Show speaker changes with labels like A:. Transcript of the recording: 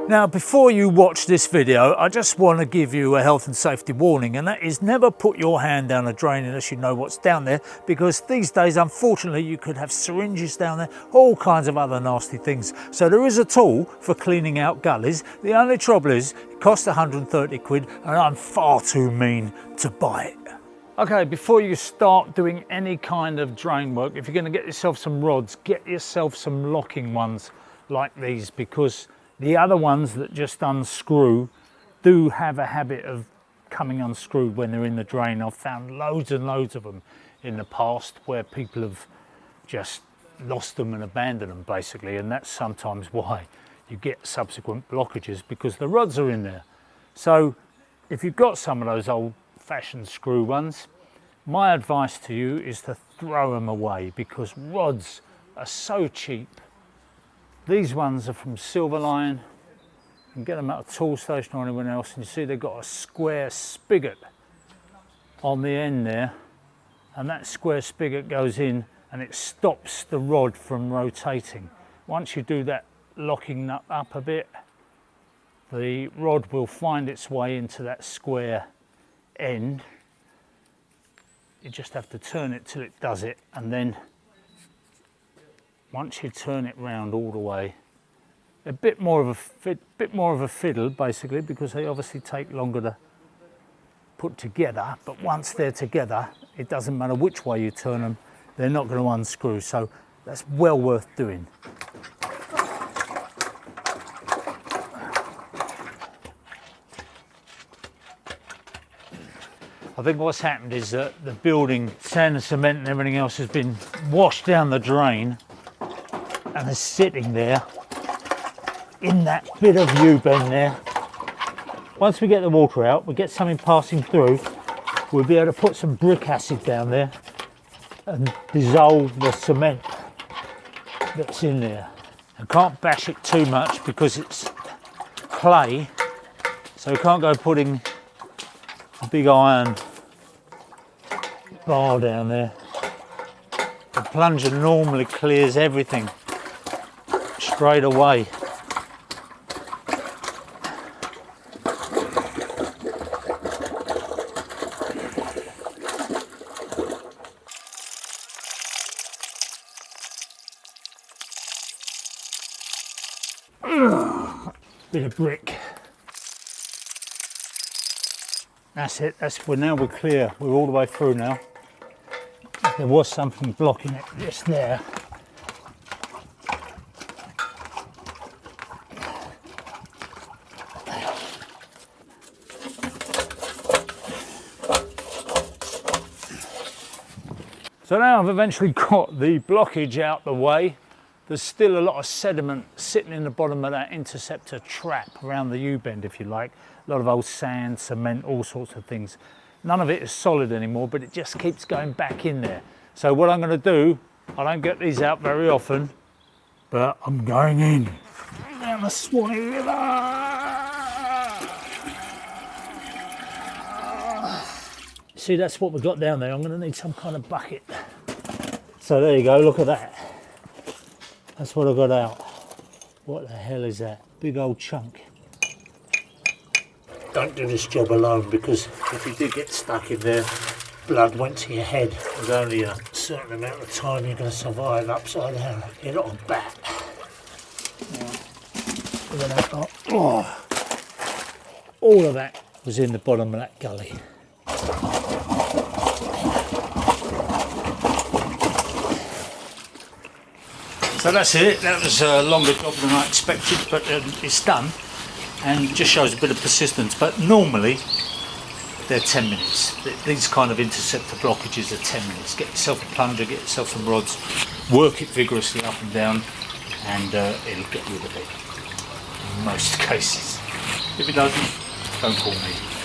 A: Now, before you watch this video, I just want to give you a health and safety warning, and that is never put your hand down a drain unless you know what's down there, because these days, unfortunately, you could have syringes down there, all kinds of other nasty things. So there is a tool for cleaning out gullies. The only trouble is it costs 130 quid, and I'm far too mean to buy it. Okay, before you start doing any kind of drain work, if you're going to get yourself some rods, get yourself some locking ones like these, because the other ones that just unscrew do have a habit of coming unscrewed when they're in the drain. I've found loads and loads of them in the past where people have just lost them and abandoned them basically, and that's sometimes why you get subsequent blockages, because the rods are in there. So if you've got some of those old-fashioned screw ones, my advice to you is to throw them away, because rods are so cheap. These ones are from Silverline. You can get them at a tool station or anyone else, and you see they've got a square spigot on the end there, and that square spigot goes in and it stops the rod from rotating. Once you do that locking nut up a bit, the rod will find its way into that square end. You just have to turn it till it does it, and then once you turn it round all the way, a bit more of a fiddle basically, because they obviously take longer to put together, but once they're together, it doesn't matter which way you turn them, they're not going to unscrew, so that's well worth doing. I think what's happened is that the building, sand and cement and everything else has been washed down the drain and is sitting there in that bit of U-bend there. Once we get the water out, we get something passing through, we'll be able to put some brick acid down there and dissolve the cement that's in there. I can't bash it too much because it's clay, so we can't go putting a big iron bar down there. The plunger normally clears everything straight away. Bit of brick. That's it, now we're clear, we're all the way through now. There was something blocking it just there. So now I've eventually got the blockage out the way. There's still a lot of sediment sitting in the bottom of that interceptor trap around the U-bend, if you like. A lot of old sand, cement, all sorts of things. None of it is solid anymore, but it just keeps going back in there. So what I'm going to do, I don't get these out very often, but I'm going in down the Swanee River. See, that's what we've got down there. I'm going to need some kind of bucket. So there you go, look at that. That's what I got out. What the hell is that? Big old chunk. Don't do this job alone, because if you did get stuck in there, blood went to your head. There's only a certain amount of time you're going to survive upside down. You're not a bat. Look at that. Oh. All of that was in the bottom of that gully. So that's it. That was a longer job than I expected, but it's done, and just shows a bit of persistence. But normally they're 10 minutes. These kind of interceptor blockages are 10 minutes. Get yourself a plunger, get yourself some rods, work it vigorously up and down, and it'll get rid of it in most cases. If it doesn't, don't call me.